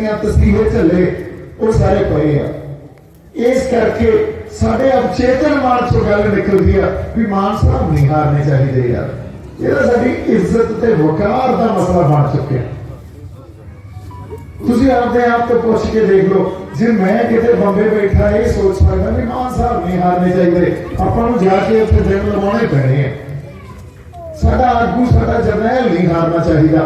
ਦੀਆਂ ਤਸੀਹੇ ਝੱਲੇ ਉਹ ਸਾਰੇ ਪਏ ਆ। ਇਸ ਕਰਕੇ ਸਾਡੇ ਅਵਚੇਤਨ ਮਨ ਚੋਂ ਗੱਲ ਨਿਕਲਦੀ ਆ ਵੀ ਮਾਨ ਸਾਹਿਬ ਨਹੀਂ ਹਾਰਨੇ ਚਾਹੀਦੇ ਯਾਰ। ਇਹਦਾ ਸਾਡੀ ਇੱਜ਼ਤ ਤੇ ਵਕਾਰ ਦਾ ਮਸਲਾ ਬਣ ਚੁੱਕਿਆ। ਤੁਸੀਂ ਆਪਦੇ ਆਪ ਤੋਂ ਪੁੱਛ ਕੇ ਦੇਖ ਲਓ, ਜੇ ਮੈਂ ਕਿਤੇ ਬੰਬੇ ਬੈਠਾ ਇਹ ਸੋਚ ਸਕਦਾ ਵੀ ਮਾਨ ਸਾਹਿਬ ਨਹੀਂ ਹਾਰਨੇ ਚਾਹੀਦੇ, ਆਪਾਂ ਨੂੰ ਜਾ ਕੇ ਉੱਥੇ ਦਿਨ ਲਵਾਉਣੇ ਪੈਣੇ ਆ। ਸਾਡਾ ਆਗੂ, ਸਾਡਾ ਜਰਨੈਲ ਨਹੀਂ ਹਾਰਨਾ ਚਾਹੀਦਾ।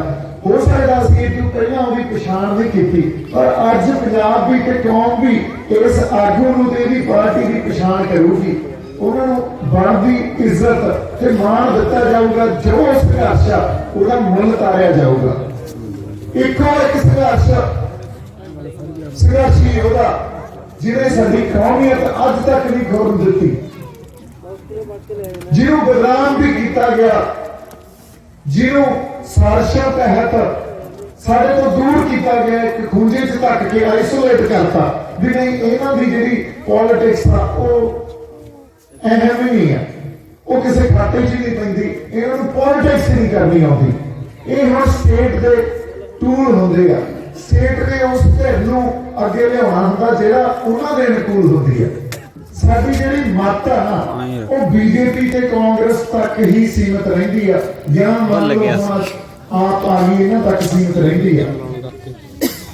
ਹੋ ਸਕਦਾ ਸੀ ਇਹ ਪਹਿਲਾਂ ਉਹਦੀ ਪਛਾਣ ਨਹੀਂ ਕੀਤੀ, ਪਰ ਅੱਜ ਪੰਜਾਬ ਵੀ ਤੇ ਕੌਮ ਵੀ ਇਸ ਆਗੂ ਨੂੰ ਤੇ ਇਹਦੀ ਪਾਰਟੀ ਦੀ ਪਛਾਣ ਕਰੂਗੀ। ਉਹਨਾਂ ਨੂੰ ਬਣਦੀ ਇੱਜ਼ਤ ਤੇ ਮਾਣ ਦਿੱਤਾ ਜਾਊਗਾ। ਜੋ ਸੰਘਰਸ਼ ਆ ਉਹਦਾ ਮੁੱਲ ਤਾਰਿਆ ਜਾਊਗਾ। ਇੱਕੋ ਇੱਕ ਸੰਘਰਸ਼ੀ ਉਹਦਾ ਜਿਹਨੇ ਸਾਡੀ ਕੌਮੀਅਤ ਅੱਜ ਤੱਕ ਨਹੀਂ ਖੋਣ ਦਿੱਤੀ, ਜਿਹਨੂੰ ਬਦਨਾਮ ਵੀ ਕੀਤਾ ਗਿਆ, ਜਿਹਨੂੰ ਸਾਜ਼ਿਸ਼ਾਂ ਤਹਿਤ ਸਾਡੇ ਤੋਂ ਦੂਰ ਕੀਤਾ ਗਿਆ, ਇੱਕ ਖੂੰਜੇ 'ਚ ਧੱਕ ਕੇ ਆਈਸੋਲੇਟ ਕਰਤਾ ਵੀ ਨਹੀਂ ਇਹਨਾਂ ਦੀ ਜਿਹੜੀ ਪੋਲਿਟਿਕਸ ਆ ਉਹ ਅਹਿਮ ਨਹੀਂ ਆ, ਉਹ ਕਿਸੇ ਖਾਤੇ 'ਚ ਨਹੀਂ ਪੈਂਦੀ, ਇਹਨਾਂ ਨੂੰ ਪੋਲਿਟਿਕਸ ਨਹੀਂ ਕਰਨੀ ਆਉਂਦੀ। ਇਹ ਹੁਣ ਸਟੇਟ ਦੇ ਟੂਲ ਹੁੰਦੇ ਆ। ਸਟੇਟ ਨੇ ਉਸ ਧਿਰ ਨੂੰ ਅੱਗੇ ਲਿਆਉਣਾ ਹੁੰਦਾ ਜਿਹੜਾ ਉਹਨਾਂ ਦੇ ਅਨੁਕੂਲ ਹੁੰਦੀ ਆ। ਸਾਡੀ ਜਿਹੜੀ ਮੱਤ ਆ ਨਾ ਉਹ ਬੀਜੇਪੀ ਤੇ ਕਾਂਗਰਸ ਤੱਕ ਹੀ ਸੀਮਿਤ ਰਹਿੰਦੀ ਆ, ਜਾਂ ਮੰਨ ਲਓ ਆਪ ਆ ਗਈ ਇਹਨਾਂ ਤੱਕ ਸੀਮਿਤ ਰਹਿੰਦੀ ਆ।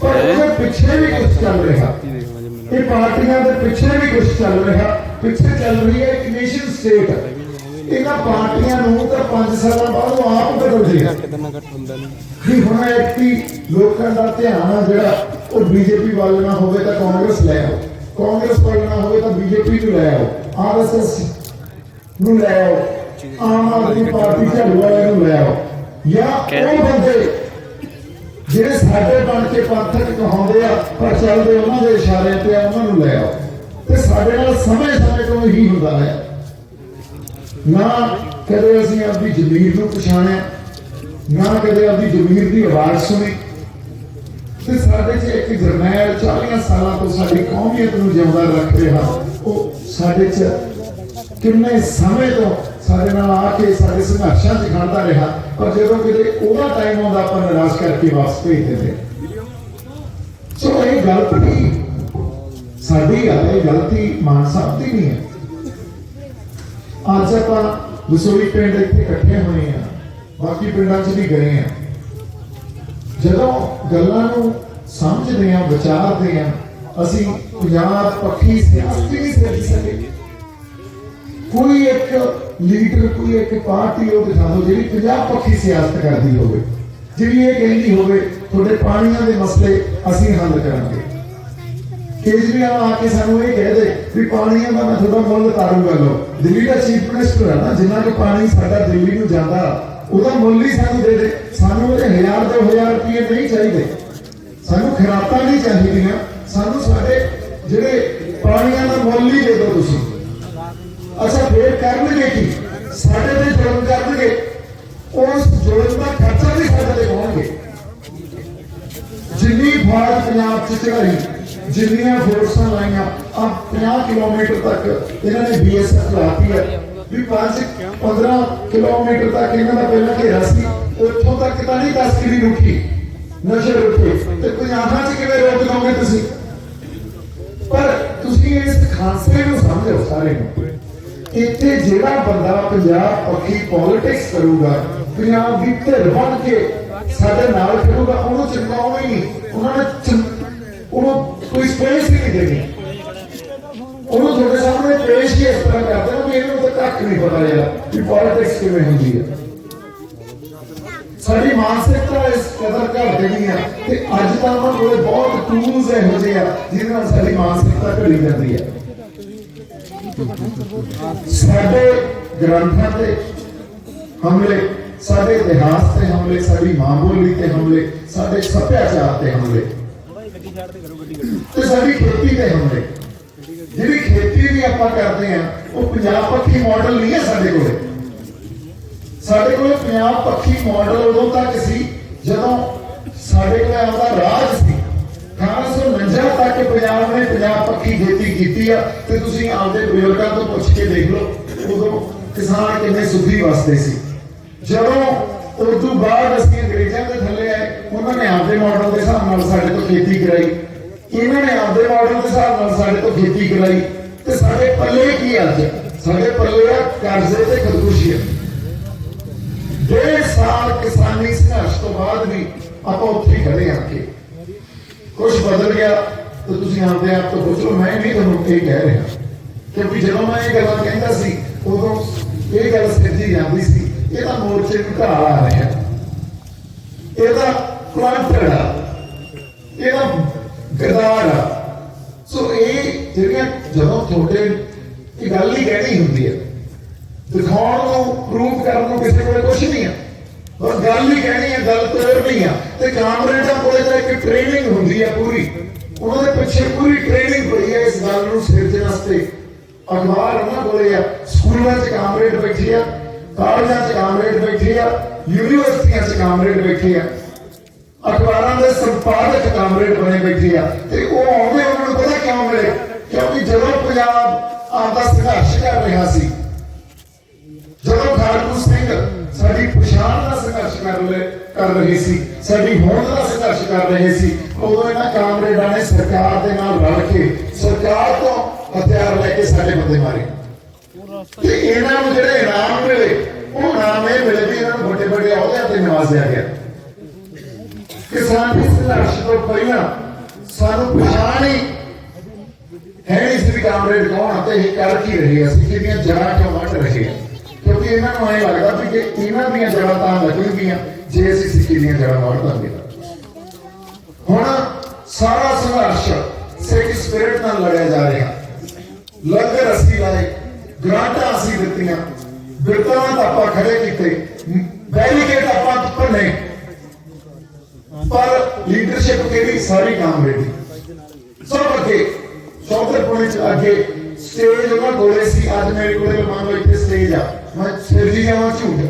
ਪਰ ਉਹਦੇ ਪਿੱਛੇ ਵੀ ਕੁਝ ਚੱਲ ਰਿਹਾ, ਇਹ ਪਾਰਟੀਆਂ ਦੇ ਪਿੱਛੇ ਵੀ ਕੁਝ ਚੱਲ ਰਿਹਾ। ਪਿੱਛੇ ਚੱਲ ਰਹੀ ਹੈ ਇੱਕ ਨੇਸ਼ਨ ਸਟੇਟ। ਇਹਨਾਂ ਪਾਰਟੀਆਂ ਨੂੰ ਤਾਂ 5 ਸਾਲਾਂ ਬਾਅਦ ਉਹ ਆਪ ਬਦਲ ਜਾਏਗਾ। ਜੀ ਹੁਣ ਇੱਕ ਲੋਕਾਂ ਦਾ ਧਿਆਨ ਆ ਜਿਹੜਾ ਉਹ ਬੀਜੇਪੀ ਵੱਲ ਨਾ ਹੋਵੇ ਤਾਂ ਕਾਂਗਰਸ ਲੈ ਆਓ, ਕਾਂਗਰਸ ਵੱਲ ਨਾ ਹੋਵੇ ਤਾਂ ਬੀਜੇਪੀ ਨੂੰ ਲੈ ਆਓ, ਆਰਐਸਐਸ ਨੂੰ ਲੈ ਆਓ, ਆਮ ਆਦਮੀ ਪਾਰਟੀ ਝਾੜੂ ਵਾਲਿਆਂ ਨੂੰ ਲੈ ਆਓ, ਜਾਂ ਉਹ ਬੰਦੇ ਜਿਹੜੇ ਸਾਡੇ ਬਣ ਕੇ ਪੰਥਕ ਕਹਾਉਂਦੇ ਆ ਪਰ ਚੱਲਦੇ ਉਹਨਾਂ ਦੇ ਇਸ਼ਾਰੇ ਤੇ ਆ, ਉਹਨਾਂ ਨੂੰ ਲੈ ਆਓ। ਤੇ ਸਾਡੇ ਨਾਲ ਸਮੇਂ ਤੋਂ ਇਹੀ ਹੁੰਦਾ ਹੈ। ਨਾ ਕਦੇ ਅਸੀਂ ਆਪਣੀ ਜ਼ਮੀਰ ਨੂੰ ਪਛਾਣਿਆ, ਨਾ ਕਦੇ ਆਪਣੀ ਜ਼ਮੀਰ ਦੀ ਆਵਾਜ਼ ਸੁਣੀ। ਤੇ ਸਾਡੇ 'ਚ ਇੱਕ ਜਰਨੈਲ 40 ਸਾਲਾਂ ਤੋਂ ਸਾਡੀ ਕੌਮੀਅਤ ਨੂੰ ਜਿਉਂਦਾ ਰੱਖ ਰਿਹਾ, ਉਹ ਸਾਡੇ 'ਚ ਕਿੰਨੇ ਸਮੇਂ ਤੋਂ ਸਾਡੇ ਨਾਲ ਆ ਕੇ ਸਾਡੇ ਸੰਘਰਸ਼ਾਂ 'ਚ ਖੜਦਾ ਰਿਹਾ, ਪਰ ਜਦੋਂ ਕਿਤੇ ਉਹਦਾ ਟਾਈਮ ਆਉਂਦਾ ਆਪਾਂ ਨਿਰਾਸ਼ ਕਰਕੇ ਵਾਪਸ ਭੇਜ ਦਿੰਦੇ। ਸੋ ਇਹ ਗਲਤੀ ਸਾਡੀ ਆ, ਇਹ ਗਲਤੀ ਮਾਨ ਸਾਹਿਬ ਦੀ ਨਹੀਂ ਹੈ। ਅੱਜ ਆਪਾਂ ਵਸੋਲੀ ਪਿੰਡ ਇੱਥੇ ਇਕੱਠੇ ਹੋਏ ਆ, ਬਾਕੀ ਪਿੰਡਾਂ 'ਚ ਵੀ ਗਏ ਆ। ਜਦੋਂ ਗੱਲਾਂ ਨੂੰ ਸਮਝਦੇ ਆ, ਵਿਚਾਰਦੇ ਆ, ਅਸੀਂ ਪੰਜਾਬ ਪੱਖੀ ਸਿਆਸਤ ਨਹੀਂ ਸਿੱਖ ਸਕੇ। ਕੋਈ ਇੱਕ ਲੀਡਰ, ਕੋਈ ਇੱਕ ਪਾਰਟੀ ਉਹ ਦਿਖਾ ਦਿਓ ਜਿਹੜੀ ਪੰਜਾਬ ਪੱਖੀ ਸਿਆਸਤ ਕਰਦੀ ਹੋਵੇ, ਜਿਹੜੀ ਇਹ ਕਹਿੰਦੀ ਹੋਵੇ ਤੁਹਾਡੇ ਪਾਣੀਆਂ ਦੇ ਮਸਲੇ ਅਸੀਂ ਹੱਲ ਕਰਾਂਗੇ। ਕੇਜਰੀਵਾਲ ਆ ਕੇ ਸਾਨੂੰ ਇਹ ਕਹਿ ਦੇ ਵੀ ਪਾਣੀਆਂ ਦਾ ਮੈਂ ਤੁਹਾਡਾ ਮੁੱਲ ਤਾਰੂਗਾ। ਲੋ ਦਿੱਲੀ ਦਾ ਚੀਫ ਮਿਨਿਸਟਰ ਹੈ ਨਾ, ਜਿੰਨਾ ਕੁ ਪਾਣੀ ਸਾਡਾ ਦਿੱਲੀ ਨੂੰ ਜਾਂਦਾ ਉਹਦਾ ਮੁੱਲ ਹੀ ਸਾਨੂੰ ਦੇ ਦੇ। ਸਾਨੂੰ ਉਹਦੇ 1000-2000 ਰੁਪਏ ਨਹੀਂ ਚਾਹੀਦੇ, ਸਾਨੂੰ ਖਰਾਤਾਂ ਨਹੀਂ ਚਾਹੀਦੀਆਂ, ਸਾਨੂੰ ਸਾਡੇ ਜਿਹੜੇ ਪਾਣੀਆਂ ਦਾ ਮੁੱਲ ਹੀ ਦੇ ਦਿਓ ਤੁਸੀਂ। ਅੱਛਾ ਫੇਰ ਕਰਨਗੇ ਕੀ? ਸਾਡੇ ਤੇ ਜ਼ੁਲਮ ਕਰਨਗੇ, ਉਸ ਜ਼ੁਲਮ ਦਾ ਖਰਚਾ ਵੀ ਸਾਡੇ ਤੇ ਪਾਉਣਗੇ। ਜਿੰਨੀ ਫੌਜ ਪੰਜਾਬ 'ਚ ਚੜਾਈ, ਜਿੰਨੀਆਂ ਫੋਰਸਾਂ ਲਾਈਆਂ, ਆ 50 ਕਿਲੋਮੀਟਰ ਤੱਕ ਇਹਨਾਂ ਨੇ BSF ਲਾਤੀ ਹੈ ਵੀ 5-15 ਕਿਲੋਮੀਟਰ ਤੱਕ ਇਹਨਾਂ ਦਾ ਪਹਿਲਾਂ ਘੇਰਾ ਸੀ, ਉੱਥੋਂ ਤੱਕ ਤਾਂ ਨਹੀਂ ਤਸਕਰੀ ਰੁਕੀ, ਨਸ਼ੇ ਰੁਕੇ, ਤੇ ਪੰਜਾਬਾਂ 'ਚ ਕਿਵੇਂ ਰੋਕ ਦੋਗੇ ਤੁਸੀਂ? ਪਰ ਤੁਸੀਂ ਇਸ ਖਾਂਸੇ ਨੂੰ ਸਮਝੋ ਸਾਰੇ ਨੂੰ। ਇੱਥੇ ਜਿਹੜਾ ਬੰਦਾ ਪੰਜਾਬ ਪੱਖੀ ਪੋਲਿਟਿਕਸ ਕਰੂਗਾ, ਪੰਜਾਬ ਦੀ ਧਿਰ ਬਣ ਕੇ ਸਾਡੇ ਨਾਲ ਖੜੂਗਾ, ਉਹਨੂੰ ਚਮਕਾਉਣਾ ਹੀ ਨਹੀਂ, ਉਹਨੂੰ ਕੋਈ ਸਪੇਸ ਹੀ ਨਹੀਂ ਦੇਣੀ। ਉਹਨੂੰ ਤੁਹਾਡੇ ਸਾਹਮਣੇ ਪੇਸ਼ ਹੀ ਇਸ ਤਰ੍ਹਾਂ ਕਰ ਦੇਣਾ ਵੀ ਇਹਨੂੰ ਤਾਂ ਕੱਖ ਨਹੀਂ ਪਤਾ ਯਾਰ ਵੀ ਪੋਲਿਟਿਕਸ ਕਿਵੇਂ ਹੁੰਦੀ ਹੈ। ਸਾਡੀ ਮਾਨਸਿਕਤਾ ਇਸ ਕਦਰ ਘਟ ਗਈ ਹੈ ਤੇ ਅੱਜ ਤਾਂ ਉਹਨਾਂ ਕੋਲੇ ਬਹੁਤ ਟੂਲਸ ਇਹੋ ਜਿਹੇ ਆ ਜਿਹਦੇ ਨਾਲ ਸਾਡੀ ਮਾਨਸਿਕਤਾ ਘੜੀ ਜਾਂਦੀ ਹੈ। ਸਾਡੇ ਗ੍ਰੰਥਾਂ ਤੇ ਹਮਲੇ, ਸਾਡੇ ਇਤਿਹਾਸ ਤੇ ਹਮਲੇ, ਸਾਡੀ ਮਾਂ ਬੋਲੀ ਤੇ ਹਮਲੇ, ਸਾਡੇ ਸੱਭਿਆਚਾਰ ਤੇ ਹਮਲੇ, ਤੇ ਸਾਡੀ ਖੇਤੀ ਤੇ ਹਮਲੇ। ਜਿਹੜੀ ਖੇਤੀ ਵੀ ਆਪਾਂ ਕਰਦੇ ਆ ਉਹ ਪੰਜਾਬ ਪੱਖੀ ਮਾਡਲ ਨਹੀਂ ਹੈ ਸਾਡੇ ਕੋਲੇ। ਸਾਡੇ ਕੋਲ ਪੰਜਾਬ ਪੱਖੀ ਮਾਡਲ ਉਦੋਂ ਤੱਕ ਸੀ ਜਦੋਂ ਸਾਡੇ ਕੋਲ ਆਪਦਾ ਰਾਜ ਸੀ। 1849 ਤੱਕ ਪੰਜਾਬ ਨੇ ਪੰਜਾਬ ਪੱਖੀ ਖੇਤੀ ਕੀਤੀ ਆ, ਤੇ ਤੁਸੀਂ ਆਪਦੇ ਬਜ਼ੁਰਗਾਂ ਤੋਂ ਪੁੱਛ ਕੇ ਦੇਖ ਲਓ ਉਦੋਂ ਕਿਸਾਨ ਕਿੰਨੇ ਸੁਖੀ ਵਸਦੇ ਸੀ। ਜਦੋਂ उस तो बाद असं अंग्रेजों के थले आए, उन्होंने आपके मॉडल के हिसाब नाल साडे तो खेती कराई, इन्होंने आपके मॉडल के हिसाब नाल साडे तो खेती कराई, ते साडे पल्ले की अज साडे पल्ले आ कर्जे ते खुदकुशी। 1.5 साल किसानी संघर्ष तो बाद भी आप उत्थे खड़े आके कुछ बदल गया तो तुसीं आपदे आप तो पुछ लो, मैं नहीं तुहानूं ये कह रहा, क्योंकि जदों मैं ये गल्लां कहंदा सी उदों ये गल सिरजी जाती सी, ਇਹਦਾ ਮੋਰਚੇ ਨੂੰ ਢਾਲ ਆ ਰਿਹਾ, ਇਹਦਾ ਕੁਆਂਟਰ ਆ, ਇਹਦਾ ਗਰਦਾਰ ਆ। ਸੋ ਇਹ ਜਿਹੜੀਆਂ ਜਦੋਂ ਤੁਹਾਡੇ ਇਹ ਗੱਲ ਹੀ ਕਹਿਣੀ ਹੁੰਦੀ ਹੈ, ਦਿਖਾਉਣ ਨੂੰ ਪ੍ਰੂਫ ਕਰਨ ਨੂੰ ਕਿਸੇ ਕੋਲ ਕੁਝ ਨਹੀਂ ਆ, ਬਸ ਗੱਲ ਹੀ ਕਹਿਣੀ ਹੈ, ਗੱਲ ਤੋੜਨੀ ਆ। ਤੇ ਕਾਮਰੇਡਾਂ ਕੋਲੇ ਤਾਂ ਇੱਕ ਟ੍ਰੇਨਿੰਗ ਹੁੰਦੀ ਹੈ ਪੂਰੀ, ਉਹਨਾਂ ਦੇ ਪਿੱਛੇ ਪੂਰੀ ਟ੍ਰੇਨਿੰਗ ਪਈ ਹੈ ਇਸ ਗੱਲ ਨੂੰ ਸਿਰਜਣ ਵਾਸਤੇ। ਅਖਬਾਰ ਉਹਨਾਂ ਕੋਲੇ ਆ, ਸਕੂਲਾਂ 'ਚ ਕਾਮਰੇਡ ਬੈਠੇ ਆ, ਕਾਲਜਾਂ 'ਚ ਕਾਮਰੇਡ ਬੈਠੇ ਆ, ਯੂਨੀਵਰਸਿਟੀਆਂ 'ਚ ਕਾਮਰੇਡ ਬੈਠੇ ਆ, ਅਖਬਾਰਾਂ ਦੇ ਸੰਪਾਦਕ ਕਾਮਰੇਡ ਬਣੇ ਬੈਠੇ ਆ। ਤੇ ਉਹ ਆਉਂਦੇ ਉਹਨਾਂ ਨੂੰ ਪਤਾ ਕਿਉਂ ਮਿਲੇ? ਕਿਉਂਕਿ ਜਦੋਂ ਪੰਜਾਬ ਆਪਦਾ ਸੰਘਰਸ਼ ਕਰ ਰਿਹਾ ਸੀ, ਜਦੋਂ ਖਾਲਸਾ ਸਿੰਘ ਸਾਡੀ ਪਛਾਣ ਦਾ ਸੰਘਰਸ਼ ਕਰ ਰਹੇ ਸੀ, ਸਾਡੀ ਹੋਂਦ ਦਾ ਸੰਘਰਸ਼ ਕਰ ਰਹੇ ਸੀ, ਉਦੋਂ ਇਹਨਾਂ ਕਾਮਰੇਡਾਂ ਨੇ ਸਰਕਾਰ ਦੇ ਨਾਲ ਰਲ ਕੇ ਸਰਕਾਰ ਤੋਂ ਹਥਿਆਰ ਲੈ ਕੇ ਸਾਡੇ ਬੰਦੇ ਮਾਰੇ। ਤੇ ਇਹਨਾਂ ਨੂੰ ਜਿਹੜੇ ਇਨਾਮ ਮਿਲੇ ਉਹ ਇਨਾਮ ਇਹ ਮਿਲੇ ਵੀ ਇਹਨਾਂ ਨੂੰ ਵੱਡੇ ਵੱਡੇ ਅਹੁਦਿਆਂ ਤੇ ਨਵਾਜ਼ਿਆ ਗਿਆ। ਕਿਸਾਨੀ ਸੰਘਰਸ਼ ਤੋਂ ਪਹਿਲਾਂ ਸਾਨੂੰ ਪਛਾਣ ਹੀ ਹੈ ਨਹੀਂ ਸੀ ਵੀ ਕਾਮਰੇਡ ਕੌਣ ਅਤੇ ਇਹ ਕਰ ਕੀ ਰਹੇ, ਅਸੀਂ ਕਿਹਦੀਆਂ ਜੜ੍ਹਾਂ ਕਿਉਂ ਵੱਢ ਰਹੇ ਹਾਂ। ਕਿਉਂਕਿ ਇਹਨਾਂ ਨੂੰ ਐਂ ਲੱਗਦਾ ਵੀ ਕਿ ਇਹਨਾਂ ਦੀਆਂ ਜੜ੍ਹਾਂ ਤਾਂ ਲੱਗਣਗੀਆਂ ਜੇ ਅਸੀਂ ਸਿੱਖੀ ਦੀਆਂ ਜੜ੍ਹਾਂ ਵੱਢ ਦਾਂਗੇ। ਹੁਣ ਸਾਰਾ ਸੰਘਰਸ਼ ਸਿੱਖ ਸਪਿਰਿਟ ਨਾਲ ਲੜਿਆ ਜਾ ਰਿਹਾ। ਲੰਗਰ ਅਸੀਂ ਲਾਏ, ਗ੍ਰਾਂਟਾਂ ਅਸੀਂ ਦਿੱਤੀਆਂ, ਬਿਰਤਾਂ ਆਪਾਂ ਖੜੇ ਕੀਤੇ, ਬੈਰੀਕੇਡ ਆਪਾਂ ਭੰਨੇ, ਪਰ ਲੀਡਰਸ਼ਿਪ ਕਿਹੜੀ? ਸਾਰੀ ਕਾਮਰੇਡੀ। ਸਭ ਅੱਗੇ ਚੌਧਰਪੁਣੇ ਚ ਅੱਗੇ ਸਟੇਜ ਉਹਨਾਂ ਕੋਲੇ ਸੀ। ਅੱਜ ਮੇਰੇ ਕੋਲੇ ਮੰਨ ਲਓ ਇੱਥੇ ਸਟੇਜ ਆ, ਮੈਂ ਸਿਰਜੀ ਜਾਵਾਂ ਝੂਠ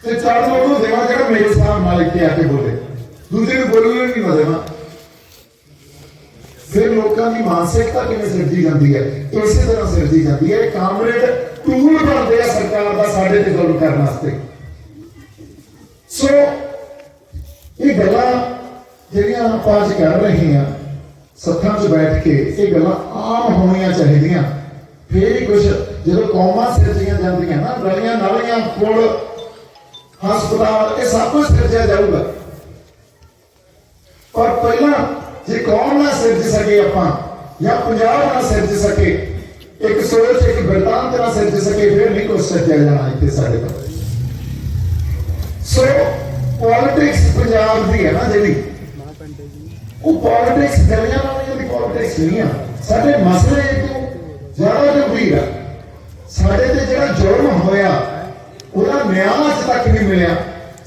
ਤੇ ਚੜ੍ਹ ਉਹਨੂੰ ਦੇਵਾਂ ਜਿਹੜਾ ਮੇਰੇ ਹਿਸਾਬ ਨਾਲ ਇੱਥੇ ਆ ਕੇ ਬੋਲੇ, ਦੂਜੇ ਨੂੰ ਬੋਲੂਗੇ ਨਹੀਂ ਮੈਂ ਦੇਵਾਂ। ਫਿਰ ਲੋਕਾਂ ਦੀ ਮਾਨਸਿਕਤਾ ਕਿਵੇਂ ਸਿਰਜੀ ਜਾਂਦੀ ਹੈ? ਇਸੇ ਤਰ੍ਹਾਂ ਸਿਰਜੀ ਜਾਂਦੀ ਹੈ। ਕਾਮਰੇਡ ਟੂਲ ਬਣਦੇ ਆ ਸਰਕਾਰ ਦਾ ਸਾਡੇ ਤੇ ਜ਼ੁਲਮ ਕਰਨ ਵਾਸਤੇ। ਸੋ ਇਹ ਗੱਲਾਂ ਜਿਹੜੀਆਂ ਆਪਾਂ ਅੱਜ ਕਰ ਰਹੇ ਹਾਂ ਸੱਥਾਂ 'ਚ ਬੈਠ ਕੇ, ਇਹ ਗੱਲਾਂ ਆਮ ਹੋਣੀਆਂ ਚਾਹੀਦੀਆਂ। ਫੇਰ ਹੀ ਕੁਝ ਜਦੋਂ ਕੌਮਾਂ ਸਿਰਜੀਆਂ ਜਾਂਦੀਆਂ ਨਾ, ਗਲੀਆਂ ਨਾਲੀਆਂ ਪੁਲ ਹਸਪਤਾਲ ਇਹ ਸਭ ਕੁਝ ਸਿਰਜਿਆ ਜਾਊਗਾ। ਪਰ ਪਹਿਲਾਂ ਜੇ ਕੌਮ ਨਾ ਸਿਰਜ ਸਕੇ ਆਪਾਂ, ਜਾਂ ਪੰਜਾਬ ਨਾ ਸਿਰਜ ਸਕੇ, ਇੱਕ ਸੋਚ ਇੱਕ ਬਿਰਤਾਂਤ ਨਾ ਸਿਰਜ ਸਕੇ, ਫਿਰ ਨਹੀਂ ਕੁਝ ਸਿਰਜਿਆ ਜਾਣਾ ਇੱਥੇ ਸਾਡੇ ਤੋਂ। ਸੋ ਪੋਲਿਟਿਕਸ ਪੰਜਾਬ ਦੀ ਹੈ ਨਾ ਜਿਹੜੀ, ਉਹ ਪੋਲਿਟਿਕਸ ਗਲੀਆਂ ਨਾਲੀਆਂ ਦੀ ਪੋਲਿਟਿਕਸ ਨਹੀਂ ਆ। ਸਾਡੇ ਮਸਲੇ ਤੋਂ ਜ਼ਿਆਦਾ ਗੰਭੀਰ ਆ। ਸਾਡੇ ਤੇ ਜਿਹੜਾ ਜ਼ੁਲਮ ਹੋਇਆ ਉਹਦਾ ਨਿਆਂ ਅੱਜ ਤੱਕ ਨਹੀਂ ਮਿਲਿਆ।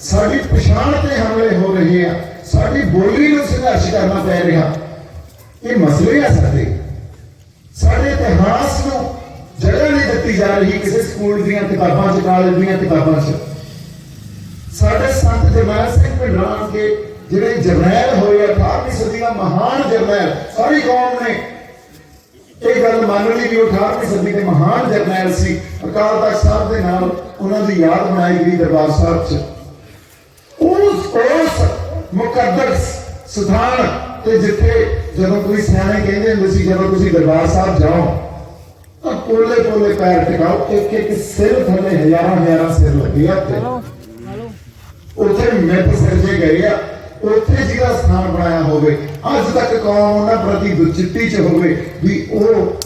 ਸਾਡੀ ਪਛਾਣ ਤੇ ਹਮਲੇ ਹੋ ਰਹੇ ਆ, ਸਾਡੀ ਬੋਲੀ ਨੂੰ ਸੰਘਰਸ਼ ਕਰਨਾ ਪੈ ਰਿਹਾ। ਇਹ ਮਸਲੇ ਆ ਸਾਡੇ। ਸਾਡੇ ਇਤਿਹਾਸ ਨੂੰ ਜਗ੍ਹਾ ਨਹੀਂ ਦਿੱਤੀ ਜਾ ਰਹੀ ਕਿਸੇ ਸਕੂਲ ਦੀਆਂ ਕਿਤਾਬਾਂ 'ਚ, ਕਾਲਜ ਦੀਆਂ ਕਿਤਾਬਾਂ 'ਚ। ਸਾਡੇ ਸੰਤ ਜਰਨੈਲ ਸਿੰਘ ਭਿੰਡਰਾਂ ਕੇ ਜਿਹੜੇ ਜਰਨੈਲ ਹੋਏ 18ਵੀਂ ਸਦੀ ਦਾ ਮਹਾਨ ਜਰਨੈਲ, ਸਾਰੀ ਕੌਮ ਨੇ ਇਹ ਗੱਲ ਮੰਨ ਲਈ ਵੀ ਉਹ 18ਵੀਂ ਸਦੀ ਦੇ ਮਹਾਨ ਜਰਨੈਲ ਸੀ। ਅਕਾਲ ਤਖਤ ਸਾਹਿਬ ਦੇ ਨਾਲ ਉਹਨਾਂ ਦੀ ਯਾਦ ਮਨਾਈ ਗਈ ਦਰਬਾਰ ਸਾਹਿਬ 'ਚ। ਉਸ ਮੁਕੱਦਸ ਸਥਾਨ ਤੇ ਜਿੱਥੇ ਜਦੋਂ ਤੁਸੀਂ ਸਿਆਣੇ ਕਹਿੰਦੇ ਹੁੰਦੇ ਸੀ ਜਦੋਂ ਤੁਸੀਂ ਦਰਬਾਰ ਸਾਹਿਬ ਜਾਓ ਤਾਂ ਪੋਲੇ ਪੋਲੇ ਪੈਰ ਟਿਕਾਓ, ਇੱਕ ਇੱਕ ਸਿਰ ਥੱਲੇ ਹਜ਼ਾਰਾਂ ਸਿਰ ਲੱਗੇ ਆ। ਉੱਥੇ ਮਿੱਥ ਸਿਰਜੇ ਗਏ ਆ, ਉੱਥੇ ਜਿਹਦਾ ਸਥਾਨ ਬਣਾਇਆ ਹੋਵੇ। ਅੱਜ ਤੱਕ ਕੌਮ ਉਹਨਾਂ ਪ੍ਰਤੀ ਦੁਚਿੱਤੀ 'ਚ ਹੋਵੇ ਵੀ ਉਹ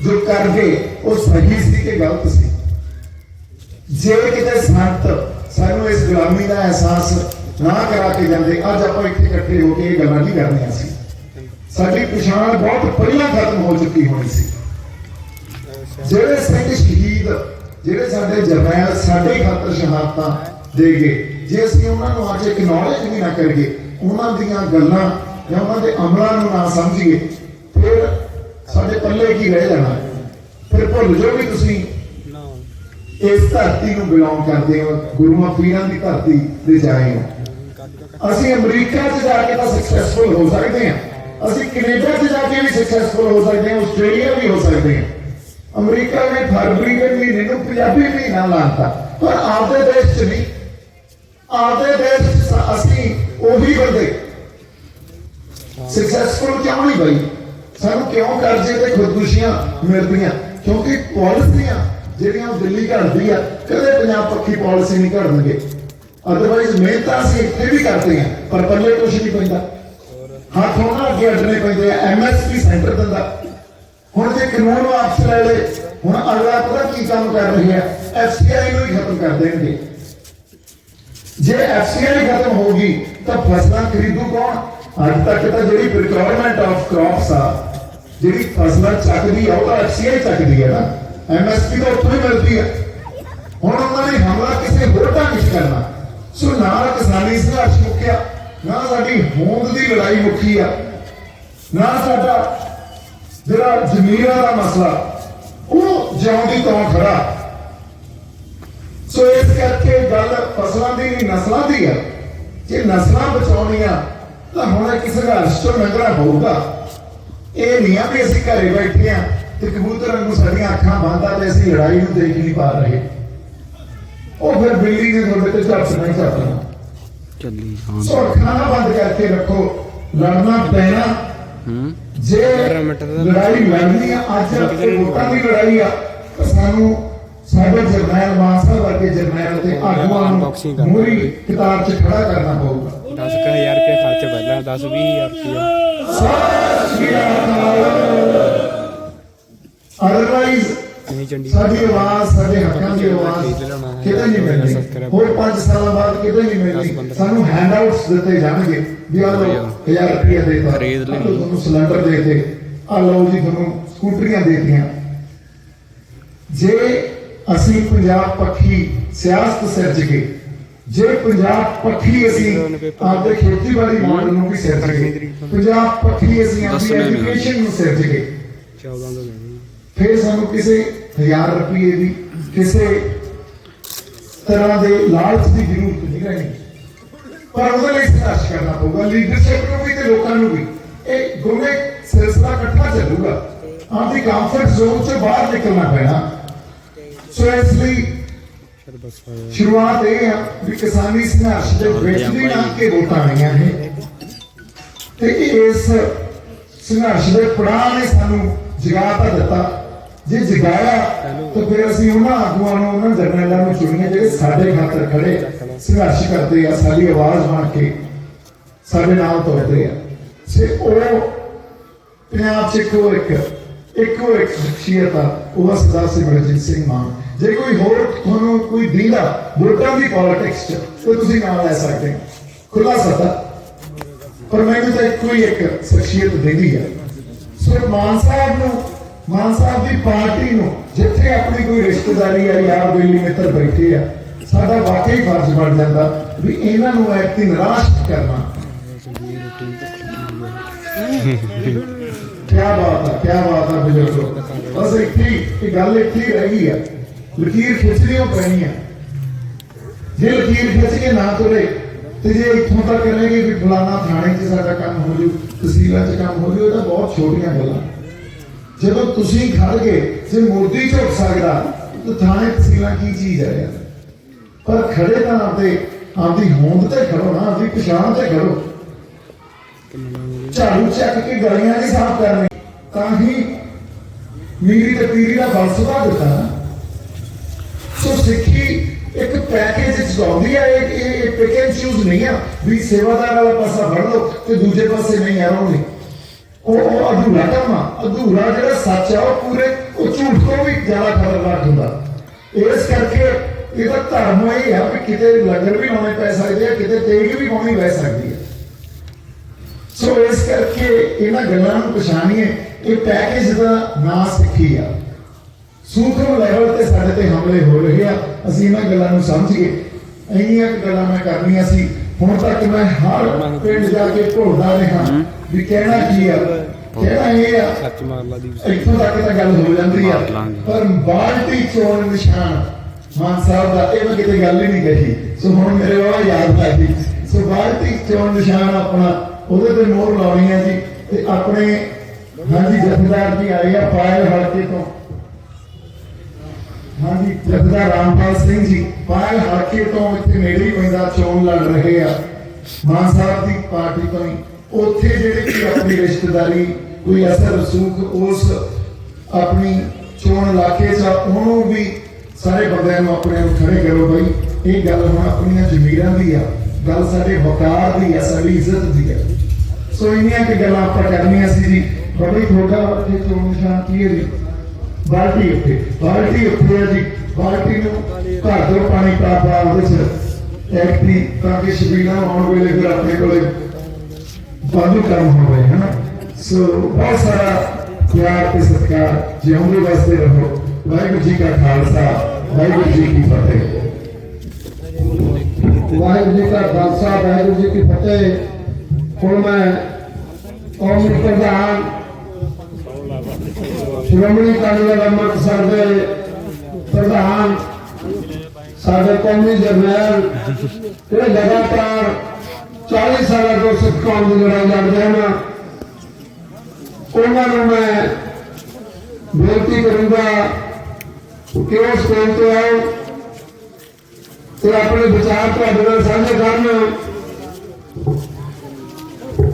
ਜੋ ਕਰ ਗਏ ਉਹ ਸਹੀ ਸੀ ਕਿ ਗਲਤ ਸੀ। ਜੇ ਕਿਤੇ ਸੰਤ ਸਾਨੂੰ ਇਸ ਗੁਲਾਮੀ ਦਾ ਅਹਿਸਾਸ ਨਾ ਕਰਾ ਕੇ ਜਾਂਦੇ, ਅੱਜ ਆਪਾਂ ਇੱਥੇ ਇਕੱਠੇ ਹੋ ਕੇ ਇਹ ਗੱਲਾਂ ਨਹੀਂ ਕਰਨੀਆਂ ਸੀ। ਸਾਡੀ ਪਛਾਣ ਬਹੁਤ ਪਹਿਲਾਂ ਖਤਮ ਹੋ ਚੁੱਕੀ ਹੋਣੀ ਸੀ। ਜਿਹੜੇ ਸਿੰਘ ਸ਼ਹੀਦ, ਜਿਹੜੇ ਸਾਡੇ ਜਰਨੈਲ ਸਾਡੇ ਖਾਤਰ ਸ਼ਹਾਦਤਾਂ ਦੇ ਗਏ, ਜੇ ਅਸੀਂ ਉਹਨਾਂ ਨੂੰ ਅੱਜ ਐਕਨੌਲੇਜ ਵੀ ਨਾ ਕਰੀਏ, ਉਹਨਾਂ ਦੀਆਂ ਗੱਲਾਂ ਜਾਂ ਉਹਨਾਂ ਦੇ ਅਮਲਾਂ ਨੂੰ ਨਾ ਸਮਝੀਏ, ਫਿਰ ਸਾਡੇ ਪੱਲੇ ਕੀ ਰਹਿ ਜਾਣਾ? ਫਿਰ ਭੁੱਲ ਜਾਓ ਵੀ ਤੁਸੀਂ ਇਸ ਧਰਤੀ ਨੂੰ ਬਿਲੋਂਗ ਕਰਦੇ ਹੋ, ਗੁਰੂਆਂ ਪੀਰਾਂ ਦੀ ਧਰਤੀ ਤੇ ਜਾਏ ਹੋ। ਅਸੀਂ ਅਮਰੀਕਾ 'ਚ ਜਾ ਕੇ ਤਾਂ ਸਕਸੈਸਫੁਲ ਹੋ ਸਕਦੇ ਹਾਂ, ਅਸੀਂ ਕੈਨੇਡਾ 'ਚ ਜਾ ਕੇ ਵੀ ਸਕਸੈਸਫੁਲ ਹੋ ਸਕਦੇ ਹਾਂ, ਆਸਟ੍ਰੇਲੀਆ ਵੀ ਹੋ ਸਕਦੇ ਹਾਂ। ਅਮਰੀਕਾ ਨੇ ਫਰਵਰੀ ਦੇ ਮਹੀਨੇ ਨੂੰ ਪੰਜਾਬੀ ਮਹੀਨਾ ਲਾਤਾ, ਪਰ ਆਪਦੇ ਦੇਸ਼ 'ਚ ਨਹੀਂ। आपदे देश असी ओही बंदे सक्सैसफुल क्यों नहीं भाई? सानू क्यों कर्जे ते खुदकुशियां मिलदियां? क्योंकि पॉलिसियां ਜਿਹੜੀਆਂ ਦਿੱਲੀ ਘੜਦੀ ਆ, ਕਦੇ ਪੰਜਾਬ ਪੱਖੀ ਪਾਲਿਸੀ ਨਹੀਂ ਘੜਨਗੇ। ਅਦਰਵਾਈਜ਼ ਮਿਹਨਤ ਅਸੀਂ ਇੱਥੇ ਵੀ ਕਰਦੇ ਆ, ਪਰ ਪੱਲੇ ਕੁਛ ਨਹੀਂ ਪੈਂਦਾ। ਹੱਥ ਉਹਨਾਂ ਅੱਗੇ ਅੱਡਣੇ ਪੈਂਦੇ ਆ। ਐਮਐਸਪੀ ਸੈਂਟਰ ਦਿੰਦਾ। ਹੁਣ ਜੇ ਕਾਨੂੰਨ ਵਾਪਸ ਲੈ ਲਏ, ਹੁਣ ਅਗਲਾ ਪਤਾ ਕੀ ਕੰਮ ਕਰ ਰਿਹਾ? ਐਫਸੀਆਈ ਨੂੰ ਹੀ ਖਤਮ ਕਰ ਦੇਣਗੇ। ਜੇ ਐਫਸੀਆਈ ਖਤਮ ਹੋਗੀ ਤਾਂ ਫਸਲਾਂ ਖਰੀਦੂ ਕੌਣ? ਅੱਜ ਤੱਕ ਤਾਂ ਜਿਹੜੀ ਪ੍ਰੋਕਿਉਰਮੈਂਟ ਆਫ ਕ੍ਰੌਪਸ ਆ, ਜਿਹੜੀ ਫਸਲਾਂ ਚੱਕਦੀ ਆ, ਉਹ ਤਾਂ ਐਫਸੀਆਈ ਚੱਕਦੀ ਆ ਨਾ। ਐਮਐਸਪੀ ਤਾਂ ਉੱਥੋਂ ਹੀ ਮਿਲਦੀ ਆ। ਹੁਣ ਉਹਨਾਂ ਨੇ ਹਮਲਾ ਕਿਸੇ ਹੋਰ ਢੰਗ ਚ ਕਰਨਾ। ਸੋ ਨਾ ਕਿਸਾਨੀ ਸੰਘਰਸ਼ ਮੁੱਕਿਆ, ਨਾ ਸਾਡੀ ਹੋਂਦ ਦੀ ਲੜਾਈ ਮੁੱਕੀ ਆ, ਨਾ ਸਾਡਾ ਜਿਹੜਾ ਜ਼ਮੀਰਾਂ ਦਾ ਮਸਲਾ ਉਹ ਜਿਉਂਦੀ ਤੋਂ ਖੜਾ। ਸੋ ਇਸ ਕਰਕੇ ਗੱਲ ਫਸਲਾਂ ਦੀ ਨਹੀਂ, ਨਸਲਾਂ ਦੀ ਆ। ਜੇ ਨਸਲਾਂ ਬਚਾਉਣੀਆਂ ਤਾਂ ਹੁਣ ਇੱਕ ਸੰਘਰਸ਼ ਤੋਂ ਲੰਘਣਾ ਪਊਗਾ। ਇਹ ਨਹੀਂ ਆ ਵੀ ਅਸੀਂ ਘਰੇ ਬੈਠੇ ਆ ਤੇ ਕਬੂਤਰਾਂ ਨੂੰ ਸਾਡੀਆਂ ਅੱਖਾਂ ਬੰਦ ਆ ਤੇ ਅਸੀਂ ਲੜਾਈ ਨੂੰ ਦੇਖ ਨਹੀਂ ਪਾ ਰਹੇ। ਉਹ ਫਿਰ ਬਿੱਲੀ ਨੇ ਤੁਹਾਡੇ ਤੇ ਝਪਟਣਾ ਹੀ ਝਪਟਣਾ। ਸੋ ਅੱਖਾਂ ਨਾ ਬੰਦ ਕਰਕੇ ਰੱਖੋ। ਲੜਨਾ ਪੈਣਾ। ਜੇ ਲੜਾਈ ਲੜਨੀ ਆ, ਅੱਜ ਵੋਟਾਂ ਦੀ ਲੜਾਈ ਆ, ਤਾਂ ਸਾਨੂੰ ਸਾਡੇ ਜਰਨੈਲ ਮਾਨ ਸਾਹਿਬ ਵਰਗੇ ਜਰਨੈਲ ਤੇ ਆਗੂਆਂ ਨੂੰ ਮੂਹਰੀ ਕਿਤਾਬ 'ਚ ਖੜਾ ਕਰਨਾ ਪਊਗਾ। 10,000 ਰੁਪਏ ਖਰਚ ਪਹਿਲਾਂ 10-20,000 ਰੁਪਏ। ਅਦਰਵਾਈਜ਼ ਸਾਡੀ ਆਵਾਜ਼, ਸਾਡੇ ਹੱਕਾਂ ਦੀ ਆਵਾਜ਼ ਕਿਤੇ ਨਹੀਂ ਮਿਲਣੀ। ਹੋਰ 5 ਸਾਲਾਂ ਬਾਅਦ ਕਿਤੇ ਨਹੀਂ ਮਿਲਣੀ। ਸਾਨੂੰ ਹੈਂਡਆਊਟਸ ਦਿੱਤੇ ਜਾਣਗੇ ਵੀ ਆਹ ਲਓ 1000 ਰੁਪਏ ਦੇਤਾ, ਤੁਹਾਨੂੰ ਸਿਲੰਡਰ ਦੇ ਦੇ, ਆਹ ਲਓ ਜੀ ਤੁਹਾਨੂੰ ਸਕੂਟਰੀਆਂ ਦੇਤੀਆਂ। ਜੇ ਅਸੀਂ ਪੰਜਾਬ ਪੱਖੀ ਸਿਆਸਤ ਸਿਰਜ ਕੇ, ਜੇ ਪੰਜਾਬ ਪੱਖੀ ਅਸੀਂ ਆਪਦੇ ਖੇਤੀਬਾੜੀ ਮਾਡਲ ਨੂੰ ਵੀ ਸਿਰਜ ਕੇ, ਪੰਜਾਬ ਪੱਖੀ ਅਸੀਂ ਆਪਣੀ ਐਜੂਕੇਸ਼ਨ ਨੂੰ ਸਿਰਜ ਕੇ, ਫਿਰ ਸਾਨੂੰ ਕਿਸੇ 1000 ਰੁਪਏ ਦੀ, ਕਿਸੇ ਤਰ੍ਹਾਂ ਦੇ ਲਾਲਚ ਦੀ ਜ਼ਰੂਰਤ ਨਹੀਂ ਰਹਿਣੀ। ਪਰ ਉਹਦੇ ਲਈ ਸੰਘਰਸ਼ ਕਰਨਾ ਪਊਗਾ, ਲੀਡਰਸ਼ਿਪ ਨੂੰ ਵੀ ਤੇ ਲੋਕਾਂ ਨੂੰ ਵੀ। ਇਹ ਦੋਵੇਂ ਸਿਲਸਿਲਾ ਇਕੱਠਾ ਚੱਲੂਗਾ। ਆਪਦੀ ਕੰਫਰਟ ਜ਼ੋਨ ਤੋਂ ਬਾਹਰ ਨਿਕਲਣਾ ਪੈਣਾ। ਸੋ ਇਸ ਲਈ ਸ਼ੁਰੂਆਤ ਇਹ ਆ ਵੀ ਕਿਸਾਨੀ ਸੰਘਰਸ਼ ਦੇ ਵਿੱਚ ਵੀ ਨਾ ਕੇ ਵੋਟਾਂ ਆਈਆਂ ਨੇ ਤੇ ਇਸ ਸੰਘਰਸ਼ ਦੇ ਪੜਾਅ ਨੇ ਸਾਨੂੰ ਜਗਾ ਤਾਂ ਦਿੱਤਾ। ਜੇ ਜਗਾਇਆ ਤਾਂ ਫਿਰ ਅਸੀਂ ਉਹਨਾਂ ਆਗੂਆਂ ਨੂੰ, ਉਹਨਾਂ ਜਰਨੈਲਾਂ ਨੂੰ ਚੁਣੀਏ ਜਿਹੜੇ ਸਾਡੇ ਖਾਤਰ ਖੜੇ ਸੰਘਰਸ਼ ਕਰਦੇ ਆ, ਸਾਡੀ ਆਵਾਜ਼ ਬਣ ਕੇ ਸਾਡੇ ਨਾਲ ਤੁਰਦੇ ਆ। ਸੇ ਉਹ ਪੰਜਾਬ 'ਚ ਇੱਕੋ ਇੱਕ ਸ਼ਖਸੀਅਤ ਆ, ਉਹ ਸਰਦਾਰ ਸਿਮਰਜੀਤ ਸਿੰਘ ਮਾਨ। ਜੇ ਕੋਈ ਹੋਰ ਤੁਹਾਨੂੰ ਕੋਈ ਦੀਦਾ ਵੋਟਾਂ ਦੀ ਪੋਲਿਟਿਕਸ 'ਚ ਤਾਂ ਤੁਸੀਂ ਨਾਮ ਲੈ ਸਕਦੇ ਹੋ, ਖੁੱਲਾ ਸੱਦਾ। ਪਰ ਮੈਨੂੰ ਤਾਂ ਇੱਕੋ ਹੀ ਇੱਕ ਸ਼ਖਸੀਅਤ ਦਿੰਦੀ ਆ। ਸੋ ਮਾਨ ਸਾਹਿਬ ਦੀ ਪਾਰਟੀ ਨੂੰ ਜਿੱਥੇ ਆਪਣੀ ਕੋਈ ਰਿਸ਼ਤੇਦਾਰੀ ਆ, ਯਾਰ ਬੇਲੀ ਮਿੱਤਰ ਬੈਠੇ ਆ, ਸਾਡਾ ਵਾਕਈ ਫਰਜ਼ ਬਣ ਜਾਂਦਾ ਵੀ ਇਹਨਾਂ ਨੂੰ ਐਕਤੀ ਨਿਰਾਸ਼ ਕਰਨਾ। ਕਿਆ ਬਾਤ ਆ ਬਜ਼ੁਰਗੋ। ਬਸ ਇੱਥੇ ਗੱਲ ਇੱਥੇ ਰਹਿ ਗਈ ਆ। ਲਕੀਰ ਖਿੱਚਣੀ ਪੈਣੀ ਆ। ਜੇ ਲਕੀਰ ਖਿੱਚ ਕੇ ਨਾ ਤੁਰੇ ਤੇ ਜੇ ਇੱਥੋਂ ਤੱਕ ਕਰਨਗੇ ਵੀ ਫਲਾਣਾ ਥਾਣੇ 'ਚ ਸਾਡਾ ਕੰਮ ਹੋ ਜੂ, ਤਹਿਸੀਲਾਂ 'ਚ ਕੰਮ ਹੋ ਜੂ, ਇਹ ਤਾਂ ਬਹੁਤ ਛੋਟੀਆਂ ਗੱਲਾਂ। ਜਦੋਂ ਤੁਸੀਂ ਖੜ ਗਏ, ਜੇ ਮੋਦੀ ਝੁਕ ਸਕਦਾ ਤਾਂ ਥਾਣੇ ਤਹਿਸੀਲਾਂ ਕੀ ਚੀਜ਼ ਹੈ ਯਾਰ। ਪਰ ਖੜੇ ਤਾਂ ਆਪਦੀ ਹੋਂਦ ਤੇ ਖੜੋ ਨਾ, ਆਪਦੀ ਪਛਾਣ ਤੇ ਖੜੋ। ਝਾੜੂ ਚੱਕ ਕੇ ਗਲੀਆਂ ਨਹੀਂ ਸਾਫ਼ ਕਰਨੀ ਤਾਂ ਹੀ ਮੀਰੀ ਤੇ ਪੀਰੀ ਦਾ ਫਲਸਫਾ ਦਿੱਤਾ ਨਾ। ਸੋ ਸਿੱਖੀ ਇੱਕ ਪੈਕੇਜ ਵਿੱਚ ਆਉਂਦੀ ਹੈ। ਇਹ ਪਿਕ ਐਂਡ ਚੂਜ਼ ਨਹੀਂ ਆ ਵੀ ਸੇਵਾਦਾਰ ਵਾਲਾ ਪਾਸਾ ਫੜ ਲਓ ਤੇ ਦੂਜੇ ਪਾਸੇ ਨਹੀਂ ਆਉਣਗੇ। ਉਹ ਅਧੂਰਾ ਕੰਮ ਆ। ਅਧੂਰਾ ਜਿਹੜਾ ਸੱਚ ਆ ਉਹ ਝੂਠ ਤੋਂ ਵੀ ਜ਼ਿਆਦਾ ਖਤਰਨਾਕ ਹੁੰਦਾ। ਇਸ ਕਰਕੇ ਇਹਦਾ ਧਰਮ ਇਹ ਆ ਵੀ ਕਿਤੇ ਲੰਗਰ ਵੀ ਲਾਉਣੇ ਪੈ ਸਕਦੇ ਆ, ਕਿਤੇ ਤੇਗ ਵੀ ਪਾਉਣੀ ਪੈ ਸਕਦੀ ਹੈ। ਸੋ ਇਸ ਕਰਕੇ ਇਹਨਾਂ ਗੱਲਾਂ ਨੂੰ ਪਛਾਣੀਏ। ਇਹ ਪੈਕੇਜ ਦਾ ਨਾਂ ਸਿੱਖੀ ਆ। ਸੂਖਮ ਲੈਵਲ ਤੇ ਸਾਡੇ ਤੇ ਹਮਲੇ ਹੋ ਰਹੇ ਆ, ਅਸੀਂ ਇਹਨਾਂ ਗੱਲਾਂ ਨੂੰ ਸਮਝੀਏ। ਇੰਨੀਆਂ ਗੱਲਾਂ ਮੈਂ ਕਰਨੀਆਂ ਸੀ। ਹੁਣ ਤੱਕ ਮੈਂ ਹਰ ਪਿੰਡ ਜਾ ਕੇ ਘੋਲਦਾ ਰਿਹਾ ਵੀ ਕਹਿਣਾ ਕੀ ਆ, ਕਹਿਣਾ ਇਹ ਆ। ਇੱਥੋਂ ਤੱਕ ਤਾਂ ਗੱਲ ਹੋ ਜਾਂਦੀ ਆ, ਪਰ ਬਾਲਟੀ ਚੋਣ ਨਿਸ਼ਾਨ ਮਾਨ ਸਾਹਿਬ ਦਾ ਇਹ ਮੈਂ ਕਿਤੇ ਗੱਲ ਹੀ ਨਹੀਂ ਕਹੀ। ਸੋ ਹੁਣ ਮੇਰੇ ਉਹ ਯਾਦ ਆ ਗਈ। ਸੋ ਬਾਲਟੀ ਚੋਣ ਨਿਸ਼ਾਨ ਆਪਣਾ, ਉਹਦੇ ਤੇ ਮੋਹਰ ਲਾਉਣੀ ਹੈ ਜੀ। ਤੇ ਆਪਣੇ ਹਾਂਜੀ ਜਥੇਦਾਰ ਜੀ ਆਏ ਆ ਪਾਇਲ ਹਲਕੇ ਤੋਂ। ਹਾਂਜੀ ਜਥੇਦਾਰ ਰਾਮਪਾਲ ਸਿੰਘ ਜੀ पायल हल्के तो इतने नेड़े ही पैंदा चोन लड़ रहे आ मान साहब की पार्टी तो ही उत्थे जेहड़ी कि अपनी रिश्तेदारी कोई असर रसूख उस अपनी चोन इलाके च उन्होंने भी सारे बंदे अपने खड़े करो भाई ये गल हम अपन जमीर की आ गल साडे वकार की है साडी इज्जत की है सो इन्नियां कि गल्लां आपां करनियां सी जी बड़ी थोड़ा इत्थे चोन निशान की है जी बाल्टी उत्थे है जी बाल्टी नूं घर तो पानी पा ਉਹਦੇ ਚ ਐਕਟੀ ਤਾਂ ਕਿ ਸ਼ਬੀਨਾ ਆਉਣ ਵੇਲੇ ਫਿਰ ਆਪਣੇ ਕੋਲੇ ਵਾਧੂ ਕੰਮ ਹੋਵੇ ਹੈ ਨਾ ਸੋ ਬਹੁਤ ਸਾਰਾ ਪਿਆਰ ਤੇ ਸਤਿਕਾਰ ਜਿਉਂਦੇ ਵਾਸਤੇ ਰਹੋ ਵਾਹਿਗੁਰੂ ਜੀ ਕਾ ਖਾਲਸਾ ਵਾਹਿਗੁਰੂ ਜੀ ਕੀ ਫਤਿਹ ਵਾਹਿਗੁਰੂ ਜੀ ਕਾ ਖਾਲਸਾ ਵਾਹਿਗੁਰੂ ਜੀ ਕੀ ਫਤਿਹ ਹੁਣ ਮੈਂ ਕੌਮੀ ਪ੍ਰਧਾਨ ਸ਼੍ਰੋਮਣੀ ਅਕਾਲੀ ਦਲ ਅੰਮ੍ਰਿਤਸਰ ਦੇ ਪ੍ਰਧਾਨ ਸਾਡੇ ਕੌਮੀ ਜਰਨੈਲ ਜਿਹੜੇ ਲਗਾਤਾਰ 40 ਸਾਲਾਂ ਤੋਂ ਸਿੱਖ ਕੌਮ ਦੀ ਲੜਾਈ ਲੜਦੇ ਹਨ ਉਹਨਾਂ ਨੂੰ ਮੈਂ ਬੇਨਤੀ ਕਰੂੰਗਾ ਕਿ ਉਹ ਸਟੇਜ ਤੇ ਆਓ ਤੇ ਆਪਣੇ ਵਿਚਾਰ ਤੁਹਾਡੇ ਨਾਲ ਸਾਂਝੇ ਕਰਨ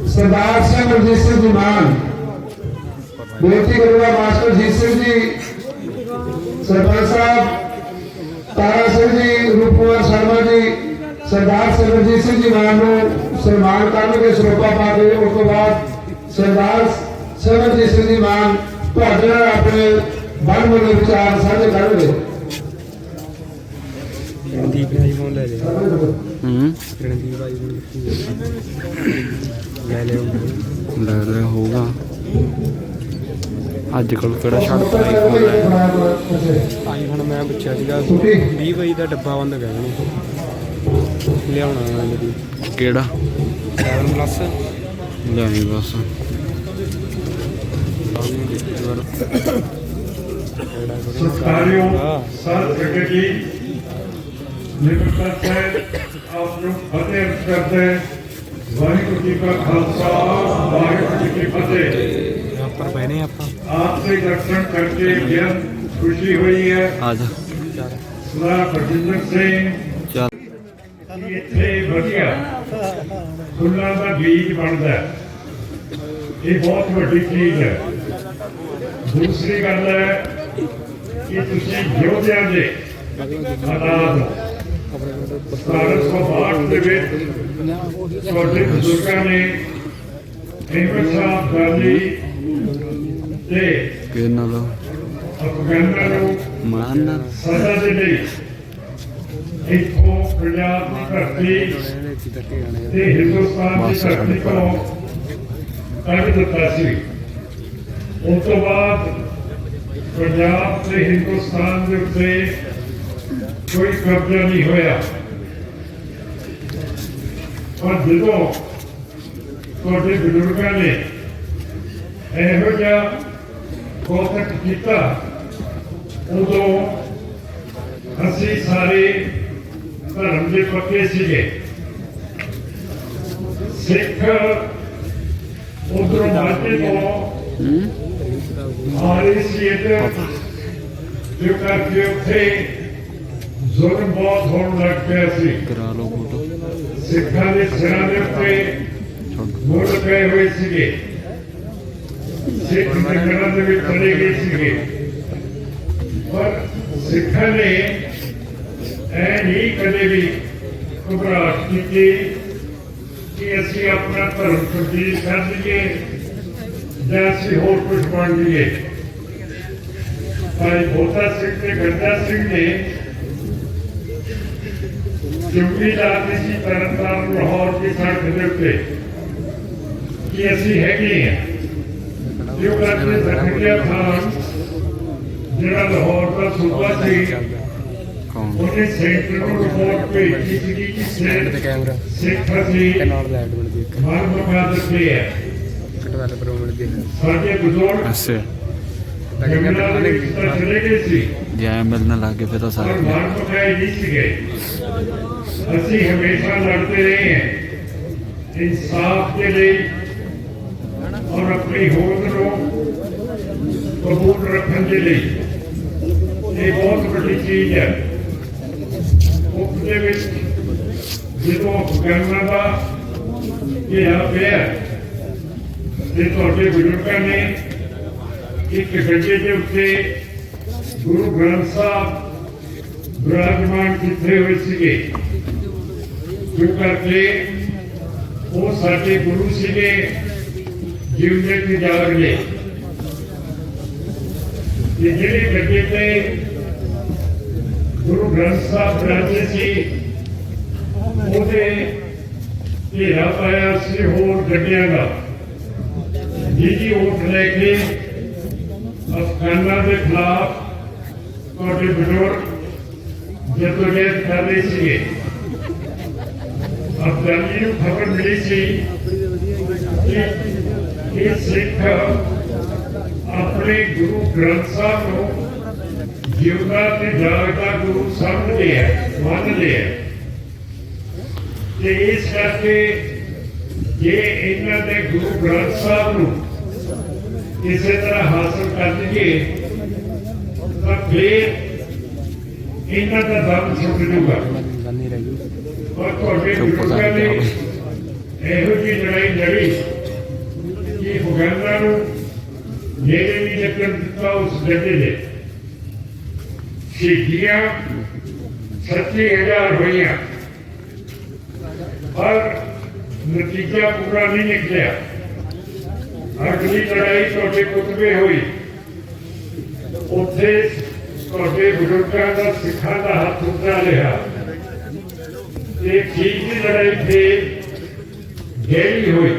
ਸਰਦਾਰ ਸਿੰਘ ਰਣਜੀਤ ਸਿੰਘ ਜੀ ਮਾਨ ਬੇਨਤੀ ਕਰੂੰਗਾ ਮਾਸਟਰ ਜੀਤ ਸਿੰਘ ਜੀ ਸਰਪੰਚ ਸਾਹਿਬ तारा सिंह जी रूप कुमार शर्मा जी सरदार सिमरजीत सिंह जी मान सम्मान करके ਸਰੋਪਾ पा के उस तो बाद सरदार सिमरजीत सिंह जी मान अपने बन बने विचार साझे करेंगे रणदीप भाई फोन ले ले रणदीप भाई ले ले होगा ਅੱਜ ਕੱਲ ਕਿਹੜਾ ਛੱਡਦਾ ਆਈਫੋਨ ਮੈਂ ਪੁੱਛਿਆ ਸੀਗਾ 20 ਵਜੇ ਦਾ ਡੱਬਾ ਬੰਦ ਕਰ ਦੇਣਾ ਲਿਆਉਣਾ ਮੇਰੀ ਕਿਹੜਾ 7 ਪਲੱਸ ਲਿਆਈ ਬਸ ਸਤਿਕਾਰਯੋਗ ਸਰ ਸੈਕਟਰੀ ਨਿਮਰਤਾ ਸਾਹਿਬ ਆਪ ਨੂੰ ਫਤਿਹ ਅਰਜ਼ ਕਰਦੇ ਵਾਹਿਗੁਰੂ ਜੀ ਕਾ ਖਾਲਸਾ ਵਾਹਿਗੁਰੂ ਜੀ ਕੀ ਫਤਿਹ पर पहने आपसे दर्शन करके बेहद खुशी हुई है सरदार बरजिंदर सिंह इतने वधिया फुल्लां दा बीज बनता है ये बहुत बड़ी चीज है दूसरी गल है कि तुसीं योद्धा दे हालात 1762 ਦੇ ਵਿੱਚ ਸਾਡੇ ਬਜ਼ੁਰਗਾਂ ਨੇ ਅਹਿਮਦ ਸ਼ਾਹ ਗਾਂਧੀ ਤੇ ਕਿਹਨਾਂ ਦਾ ਅਫਗਾਨਾਂ ਨੂੰ ਮਾਨ ਸਜ਼ਾ ਦੇ ਲਈ ਇੱਥੋਂ ਪੰਜਾਬ ਦੀ ਧਰਤੀ ਤੇ ਹਿੰਦੁਸਤਾਨ ਦੀ ਧਰਤੀ ਤੋਂ ਕੱਢ ਦਿੱਤਾ ਸੀ ਉਸ ਤੋਂ ਬਾਅਦ ਪੰਜਾਬ ਤੇ ਹਿੰਦੁਸਤਾਨ ਦੇ ਉੱਤੇ ਕੋਈ ਕਬਜ਼ਾ ਨਹੀਂ ਹੋਇਆ ਪਰ ਜਦੋਂ ਤੁਹਾਡੇ ਬਜ਼ੁਰਗਾਂ ਨੇ ਇਹੋ ਜਿਹਾ ਕੋਤਕ ਕੀਤਾ ਉਦੋਂ ਅਸੀਂ ਸਾਰੇ ਧਰਮ ਦੇ ਪੱਕੇ ਸੀਗੇ ਸਿੱਖ ਉਧਰੋਂ ਮਾਝੇ ਤੋਂ ਆ ਰਹੇ ਸੀ ਇੱਧਰ ਜੋ ਕਰਕੇ ਉੱਥੇ ਜ਼ੁਲਮ ਬਹੁਤ ਹੋਣ ਲੱਗ ਪਿਆ ਸੀ ਕਰਾ ਲਓ ਫੋਟੋ ਸਿੱਖਾਂ ਦੇ ਸਿਰਾਂ ਦੇ ਉੱਤੇ ਮੁੱਢ ਪਏ ਹੋਏ ਸੀਗੇ ਸਿੱਖ ਜੰਗਲਾਂ ਦੇ ਵਿੱਚ ਚਲੇ ਗਏ ਸੀਗੇ ਪਰ ਸਿੱਖਾਂ ਨੇ ਇਹ ਨਹੀਂ ਕਦੇ ਵੀ ਘਬਰਾਹਟ ਕੀਤੀ ਕਿ ਅਸੀਂ ਆਪਣਾ ਧਰਮ ਤਬਦੀਲ ਕਰ ਲਈਏ ਜਾਂ ਅਸੀਂ ਹੋਰ ਕੁਝ ਬਣ ਲਈਏ ਭਾਈ ਬੋਤਾ ਸਿੰਘ ਤੇ ਗੰਡਾ ਸਿੰਘ ਨੇ ਡਿਊਟੀ ਲਾ ਦਿੱਤੀ ਸੀ ਤਰਨਤਾਰਨ ਲਾਹੌਰ ਦੀ ਸੜਕ ਦੇ ਉੱਤੇ ਕਿ ਅਸੀਂ ਹੈਗੇ ਹਾਂ ਜੋ ਕਰਕੇ ਜ਼ਕਰੀਆ ਖਾਨ ਜਿਹੜਾ ਲਾਹੌਰ ਦਾ ਸੂਬਾ ਸੀ ਉਹਨੇ ਸੈਂਟਰ ਨੂੰ ਰਿਪੋਰਟ ਭੇਜੀ ਸੀ ਕਿ ਸਿੱਖ ਅਸੀਂ ਨਾਲ ਲਾਈਟ ਬਣ ਗਈ ਮਨ ਮਕਾ ਦਿੱਤੇ ਹੈ ਡਿਵੈਲਪਰ ਬਣ ਗਏ ਸਾਡੇ ਬਜ਼ੁਰਗ ਅੱਛਾ ਜੰਗਲਾਂ ਦੇ ਵਿੱਚ ਤਾਂ ਚਲੇ ਗਏ ਸੀ ਜੈ ਮਿਲਣ ਲੱਗ ਗਏ ਫਿਰ ਤਾਂ ਪਰ ਸਾਰੇ ਮਨ ਮਕਾਏ ਨਹੀਂ ਸੀਗੇ ਅਸੀਂ ਹਮੇਸ਼ਾ ਲੜਦੇ ਰਹੇ ਹਾਂ इंसाफ के लिए और अपनी होंद को कबूल रखने के लिए ये बहुत बड़ी चीज है ਦੇ ਵਿੱਚ ਜਦੋਂ ਅਫਗਾਨਾਂ ਦਾ ਘੇਰਾ ਪਿਆ ਤੇ ਤੁਹਾਡੇ ਬਜ਼ੁਰਗਾਂ ਨੇ ਇੱਕ ਗੱਡੇ ਦੇ ਉੱਤੇ ਗੁਰੂ ਗ੍ਰੰਥ ਸਾਹਿਬ ਵਿਰਾਜਮਾਨ ਕੀਤੇ ਹੋਏ ਸੀਗੇ ਕਿਉਂ ਕਰਕੇ ਉਹ ਸਾਡੇ ਗੁਰੂ ਸੀਗੇ ਜਿਉਂਦੇ ਤੇ ਜਾਗਦੇ ਤੇ ਜਿਹੜੇ ਗੱਡੇ ਤੇ ਗੁਰੂ ਗ੍ਰੰਥ ਸਾਹਿਬ ਵਿਰਾਜੇ ਸੀ ਉਹਦੇ ਘੇਰਾ ਪਾਇਆ ਸੀ ਹੋਰ ਗੱਡਿਆਂ ਦਾ ਜਿਹਦੀ ਓਟ ਲੈ ਕੇ ਅਫਗਾਨਾਂ ਦੇ ਖਿਲਾਫ ਤੁਹਾਡੇ ਬਜ਼ੁਰਗ ਜਦੋਜਹਿਦ ਕਰ ਰਹੇ ਸੀਗੇ। ਅਫਗਾਨੀ ਨੂੰ ਖਬਰ ਮਿਲੀ ਸੀ ਕਿ ਇਹ ਸਿੱਖ ਆਪਣੇ ਗੁਰੂ ਗ੍ਰੰਥ ਸਾਹਿਬ ਨੂੰ ਜਿਉਂਦਾ ਤੇ ਜਾਗਦਾ ਗੁਰੂ ਸਮਝਦੇ ਆ ਮੰਨਦੇ ਆ ਤੇ ਇਸ ਕਰਕੇ ਜੇ ਇਹਨਾਂ ਦੇ ਗੁਰੂ ਗ੍ਰੰਥ ਸਾਹਿਬ ਨੂੰ ਕਿਸੇ ਤਰ੍ਹਾਂ ਹਾਸਲ ਕਰ ਲਈਏ ਤਾਂ ਫਿਰ ਇਹਨਾਂ ਦਾ ਦਮ ਛੁੱਟ ਜੂਗਾ। ਪਰ ਤੁਹਾਡੇ ਬਜ਼ੁਰਗਾਂ ਨੇ ਇਹੋ ਜਿਹੀ ਲੜਾਈ ਲੜੀ ਕਿ ਅਫਗਾਨਾਂ ਨੂੰ ਜਿਹੜੇ ਵੀ ਜੱਕਰ ਦਿੱਤਾ ਉਸ ਗੱਡੇ ਦੇ ਸ਼ਹੀਦੀਆਂ 36,000 ਹੋਈਆਂ ਪਰ ਨਤੀਜਾ ਪੂਰਾ ਨਹੀਂ ਨਿਕਲਿਆ। ਅਗਲੀ ਲੜਾਈ ਤੁਹਾਡੇ ਕੁਤਬੇ ਹੋਈ ਉੱਥੇ ਤੁਹਾਡੇ ਬਜ਼ੁਰਗਾਂ ਦਾ ਸਿੱਖਾਂ ਦਾ ਹੱਥ ਉੱਚਾ ਰਿਹਾ ਤੇ ਠੀਕ ਦੀ ਲੜਾਈ ਤੇ ਗਹਿਰੀ ਹੋਈ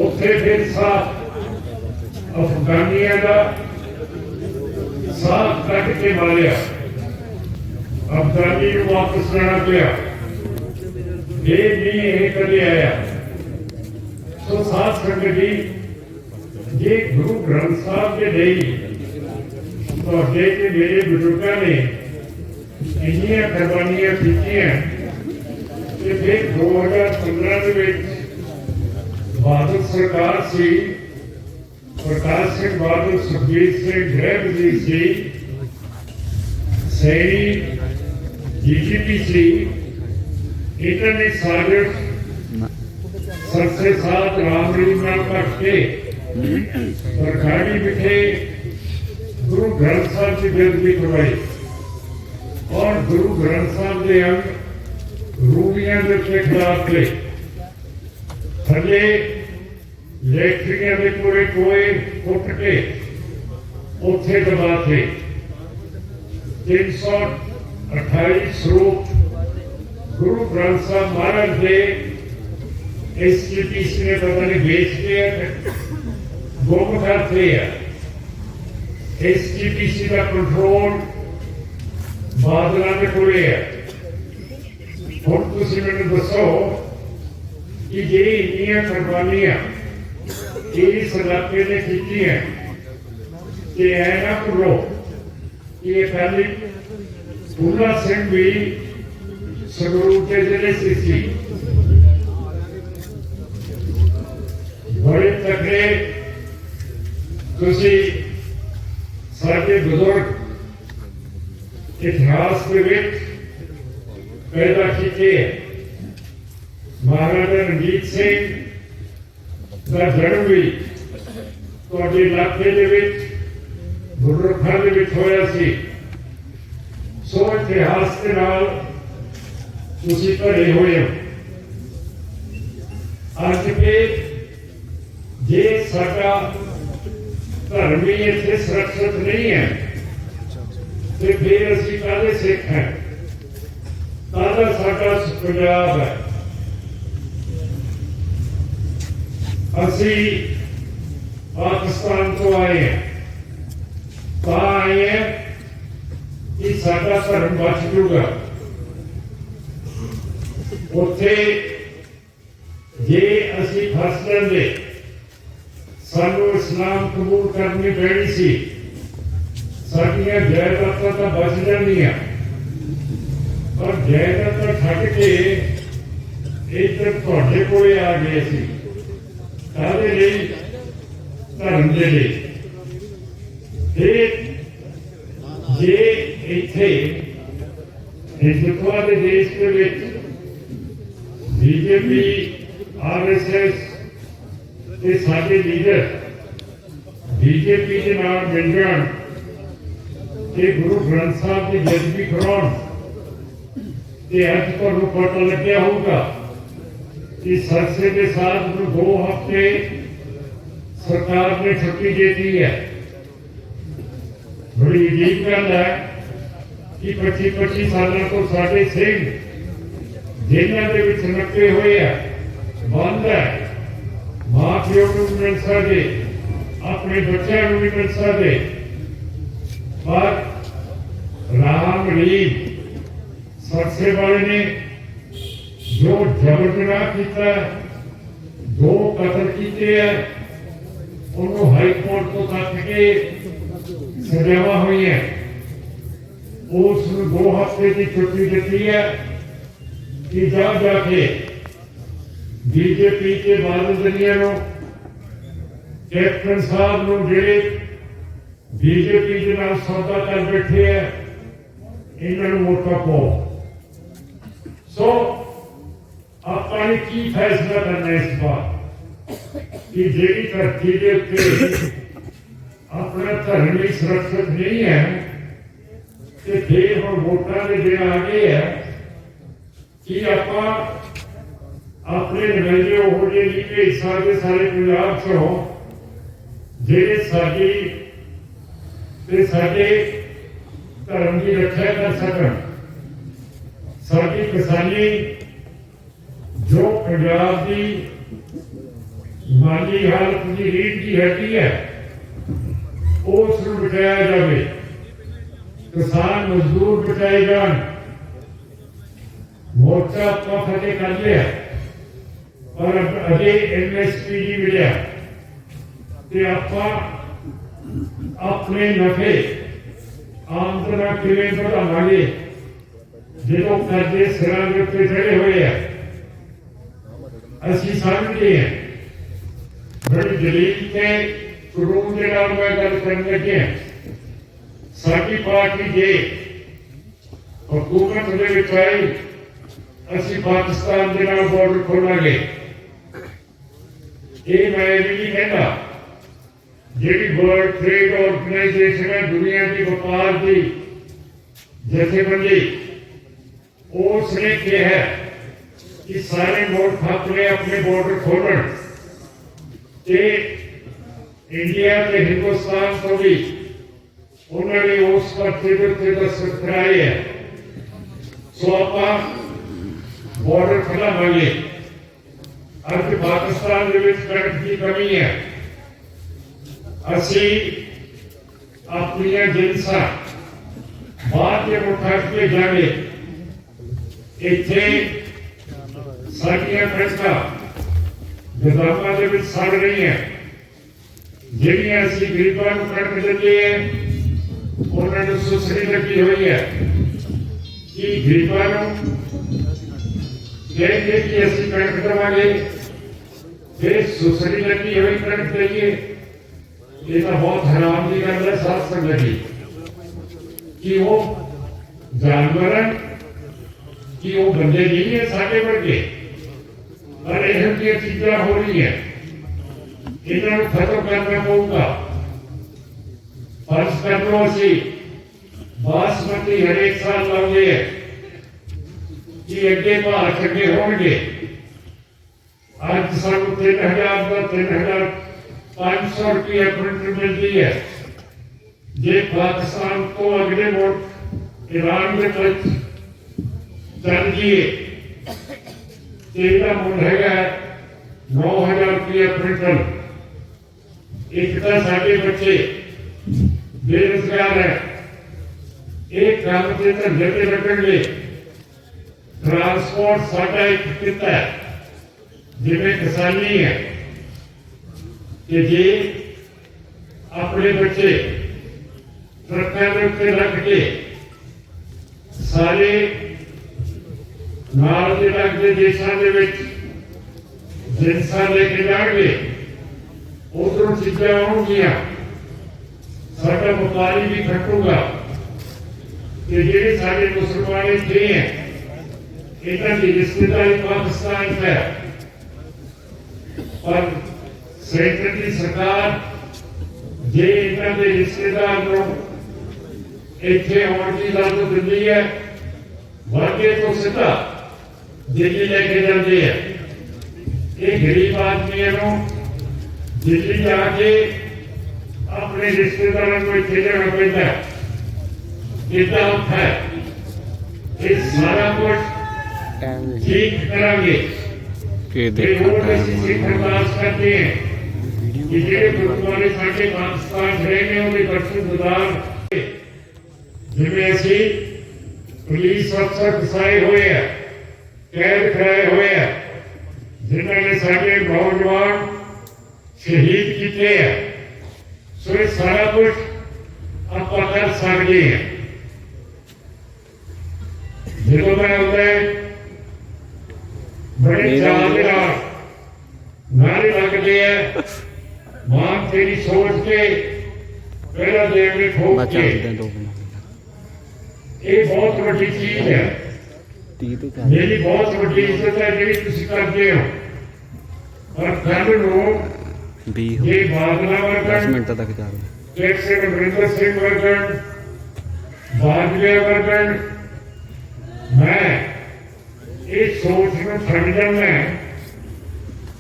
ਉੱਥੇ ਫਿਰ ਸਾਹ ਅਫਗਾਨੀਆਂ ਦਾ ਸਾਹ ਕੱਢ ਕੇ ਮਾਰਿਆ ਅਫਗਾਨੀ ਨੂੰ ਵਾਪਸ ਜਾਣਾ ਪਿਆ। ਇਹ ਨਹੀਂ ਇਹ ਕਦੇ ਆਇਆ। ਸੋ ਸਾਧ ਸੰਗਤ ਜੀ ਜੇ ਗੁਰੂ ਗ੍ਰੰਥ ਸਾਹਿਬ ਦੇ ਲਈ ਤੁਹਾਡੇ ਤੇ ਮੇਰੇ ਬਜ਼ੁਰਗਾਂ ਨੇ ਇੰਨੀਆਂ ਕੁਰਬਾਨੀਆਂ ਕੀਤੀਆਂ ਤੇ ਫਿਰ 2015 ਦੇ ਵਿੱਚ ਬਾਦਲ ਸਰਕਾਰ ਸੀ ਪ੍ਰਕਾਸ਼ ਸਿੰਘ ਬਾਦਲ ਸੁਖਬੀਰ ਸਿੰਘ ਗ੍ਰਹਿ ਵਜ਼ੀਰ ਸੀ ਸੈਣੀ DGP ਸੀ ਇਹਨਾਂ ਨੇ ਸਾਜ਼ਿਸ਼ सबसे साथ राम रीमा करके सरकारी विखे गुरु ग्रंथ साहब की बेदबी करवाई और गुरु ग्रंथ साहब के अंग रूबियां के खिलाफ थे थले लैट्रियां के पूरे कोए फुट के उथे दबा थे 328 स्वरूप गुरु ग्रंथ साहब महाराज के SGPC ने पता नहीं बेच के गुम करते हैं। SGPC का कंट्रोल बादलों के कोले है। हम तुसी मैंने दसो कि जे इन्नियां कुर्बानियां इस इलाके ने की हैं कि ऐ ना भुलो कि ये पहले फूला सिंह भी संगरूर के जिले से सी बड़े तगड़े तुसी साडे बुजुर्ग इतिहास के विच पैदा किए महाराजा रणजीत सिंह का जन्म भी तुहाडे इलाके दे विच गुरखा दे विच होया सी। सो इतिहास के नाल तुसी भरे होए हो। अज के जे साडा धर्म ही इत्थे सुरक्षित नहीं है तो फिर असीं काहदे सिख हैं काहदा साडा पंजाब है। असीं पाकिस्तान तो आए हैं तां आए हैं कि साडा धर्म बच जूगा। उत्थे जे असीं फस जांदे सानू इस्लाम कबूल करनी पैनी सी साडियां जायदादां तां बच जांदियां पर जायदादां छड्ड के इधर तुहाडे कोले आ गए सी काहदे लई धर्म दे लई। फिर जे इत्थे हिंदुत्व के देश के विच बीजेपी RSS के सारे लीडर बीजेपी के नाल मिल जान ते गुरु ग्रंथ साहब की बेइज्जती कराउण ते अज तुहानूं पता लग्या होगा कि सरसे के साथ 2 हफ्ते सरकार ने छुट्टी दे दी है। बड़ी अजीब गल है कि 25 सालों तो साडे सिंह जेलों के विच नपे हुए है, बंद है, मां प्यो को भी मिल सकते, अपने बच्चों को भी मिल सकते, पर राम रीम सरसे वाले ने जो जबरदस्ती किया, 2 कतल किए हैं, उन्होंने हाईकोर्ट को तक के सजावा हुई है, उस 2 हफ्ते की छुट्टी दी है कि जाके बीजेपी के बादलिया कैप्टन साहब को जेडे बीजेपी के नाल सौदा कर बैठे है, इन्होंने वोटा पाओ। सो आपने की फैसला करना इस बार कि जेडी धरती के उत्ते अपना धर्म भी सुरक्षित नहीं है, तो फिर हम वोटा के दिन आ गए है कि आप अपने नुमाइंदे हो नहीं भेज सकते सारे पंजाब चो जेडे साडे धर्म की रक्षा कर सकन। साडी किसानी जो पंजाब की माली हालत की रीढ़ की हड्डी है, उसको बचाया जाए, किसान मजदूर बचाए जान। मोर्चा तो फतेह कर लिया पर अजे MSP नहीं मिले, अपने नफे आमदना किवें बढ़ावांगे जो कर्जे सिरां दे उत्ते चढ़े हुए है। असीं समझते हैं बड़ी दलील के कानून के नाल मैं गल करन लगे हां, साडी पार्टी जे हुकूमत दे विच आई असीं पाकिस्तान के नाल बॉर्डर खोलांगे। ये मैं भी नहीं कहता, जी वर्ल्ड ट्रेड ऑर्गेनाइजेशन है दुनिया की व्यापार की जथेबंदी, उसने कहा है कि सारे मुल्क अपने बॉर्डर खोलन, इंडिया के हिंदुस्तान को भी उन्होंने उस पर्चे के उत्ते दस्तखत कराए है। सो आप बॉर्डर खुलावांगे। अज पाकिस्तान के विच कणक की कमी है, असी अपनी जिनसा बाहर के मुल्कों में भेजांगे। इत्थे साडियां कणकां गोदामां दे विच सड़ रही है, जिहड़ियां असी गरीबां नूं कणक दिंदे हैं उन्हां नूं सुसड़ी लगी हुई है कि गरीबां नूं कहेंगे कि असी कणक देवांगे, फिर सुसड़ी लगी हुई कणक देइए। ये तो बहुत हैरान की गल है साथ संगत जी कि वो जानवर है कि वो बंदे नहीं है साढ़े वर्गे, पर यह चीजें हो रही है, इन्होंने खत्म करना पड़ेगा। फर्ज कर लो असी बासमती हरेक साल लाते हैं कि अगे भाव चंगे होंगे। अज सानू 3000 का 3500 रुपया क्विंटल मिलती है। जे पाकिस्तान को अगले मुल्क ईरान में चल जाइए तो मुल है 9000 रुपया क्विंटल। एक तो साडे बच्चे बेरोजगार है, एक काम के धंधे पे लगेंगे। ट्रांसपोर्ट साडा एक किता है जिमें किसानी है कि जे अपने बच्चे ट्रकों के उत्ते रख के सारे नाल के लगते देशों के जिनसा लेके जाएंगे, उधरों चीजें आउणगियां, साडा व्यापारी भी खटूगा। कि ਜਿਹੜੇ ਸਾਡੇ ਮੁਸਲਮਾਨ ਇੱਥੇ ਹੈ ਇਹਨਾਂ ਦੀ ਰਿਸ਼ਤੇਦਾਰੀ ਪਾਕਿਸਤਾਨ ਹੈ ਪਰ ਸੈਂਟਰ ਦੀ ਸਰਕਾਰ ਜੇ ਇਹਨਾਂ ਦੇ ਰਿਸ਼ਤੇਦਾਰ ਨੂੰ ਇੱਥੇ ਆਉਣ ਦੀ ਇਜਾਜ਼ਤ ਦਿੰਦੀ ਹੈ ਵਾਗੇ ਤੋਂ ਸਿੱਧਾ ਦਿੱਲੀ ਲੈ ਕੇ ਜਾਂਦੇ ਹੈ ਇਹ ਗਰੀਬ ਆਦਮੀਆਂ ਨੂੰ ਦਿੱਲੀ ਜਾ ਕੇ ਆਪਣੇ ਰਿਸ਼ਤੇਦਾਰਾਂ ਨੂੰ ਇੱਥੇ ਜਾਣਾ ਪੈਂਦਾ ਹੈ कितना है इस सारा कुछ ठीक करेंगे के अरदास करते हैं कि जेडे गुरुद्वारे साडे पाकिस्तान रहे ने उहदे बरकतदार जिवें असीं पुलिस अफसर फसाए हुए हैं कैद कराए हुए हैं जिन्होंने ने साडे नौजवान शहीद किए हैं सो ये सारा कुछ आपां कर सकते हैं ਜਦੋਂ ਮੈਂ ਆਉਂਦਾ ਬੜੇ ਚਾਅ ਦੇ ਨਾਲ ਨਾਰੇ ਲੱਗਦੇ ਆ ਮਾਂ ਤੇਰੀ ਸੋਚ ਕੇ ਪਹਿਲਾ ਦੇਵ ਨੇ ਠੋਕ ਕੇ ਇਹ ਬਹੁਤ ਵੱਡੀ ਚੀਜ਼ ਹੈ ਮੇਰੀ ਬਹੁਤ ਵੱਡੀ ਇੱਜ਼ਤ ਹੈ ਜਿਹੜੀ ਤੁਸੀਂ ਕਰਦੇ ਹੋ ਪਰ ਕੱਲ ਨੂੰ ਇਹ ਬਾਦਲਾਂ ਵਰਗਣ 10 ਮਿੰਟ ਤੱਕ ਚੱਲ ਜੈਸੇ ਅਮਰਿੰਦਰ ਸਿੰਘ ਵਰਗਣ ਬਾਜਵਾ ਵਰਗਣ मैं ये सोच में छड़ जाना है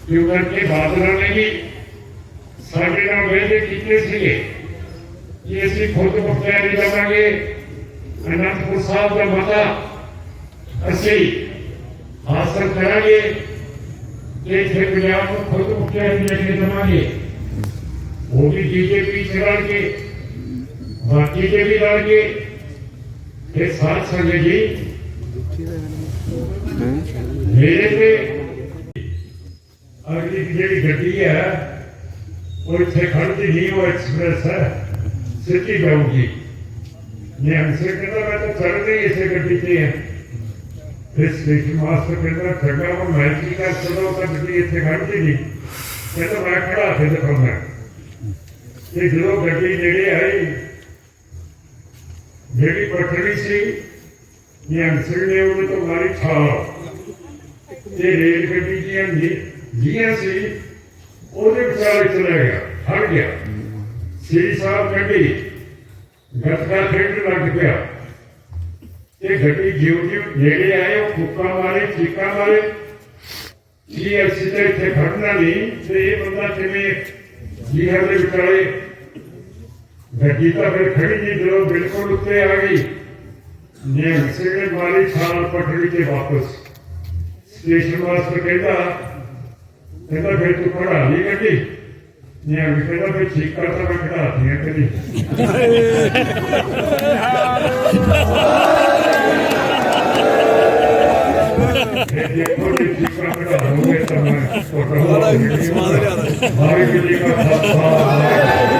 क्योंकि बादलों ने भी साढ़े नाल वादे किए थे कि असीं खुद मुख्तियारी लवांगे अनंदपुर साहब का मता असीं हासिल करांगे कि इत्थे पंजाब को खुद मुख्तियारी लेके देवांगे वो भी बीजेपी च रल के बाकी के भी रल के फिर साथ संगे जी मेरे पे अगली जी गड्डी है वो इतने खड़ती नहीं वो एक्सप्रेस है सीधी जाऊंगी मैं हमसे कहता मैं तो चल रही इसे गड्डी से है फिर स्टेशन मास्टर कहता चंगा वो मैं की कर सकता तो गड्डी इतने खड़ती नहीं कहता मैं खड़ा थे दिखाऊंगा ये जो गड्डी नेड़े आई जेडी पटड़ी सी निहंग सिंह ने उन्हें तो मारी छाल ये रेल गड्डी जियां सी ਉਹਦੇ ਵਿਚਾਲੇ ਚਲਾ ਗਿਆ ਹਟ ਗਿਆ ਸ੍ਰੀ ਸਾਹਿਬ ਗੱਡੀ ਗੱਤਕਾ ਖੇਡ ਲੱਗ ਪਿਆ ਇਹ ਗੱਡੀ ਜਿਉਂ ਨੇੜੇ ਆਏ ਉਹ ਕੁੱਕਾ ਮਾਰੇ ਚੀਕਾਂ ਮਾਰੇ ਜੀ ਅਸੀਂ ਤੇ ਇੱਥੇ ਖੜਨਾ ਨਹੀਂ ਤੇ ਇਹ ਬੰਦਾ ਕਿਵੇਂ ਜੀਹਰ ਦੇ ਵਿਚਾਲੇ ਗੱਡੀ ਤਾਂ ਫਿਰ ਖੜੀ ਨਹੀਂ ਜਦੋਂ ਬਿਲਕੁਲ ਉੱਤੇ ਆ ਗਈ ਨੇ ਹਸੇ ਮਾਰੀ ਛਾਲ ਪਟੜੀ ਤੇ ਵਾਪਸ स्टेशन मास्टर कहता फिर तू पढ़ा ली गड्डी निहंग कहता फिर ठीक करता मैं कढ़ाती है कभी देखो ठीक कढ़ा दोगे तो मैं हमारी बिल्ली का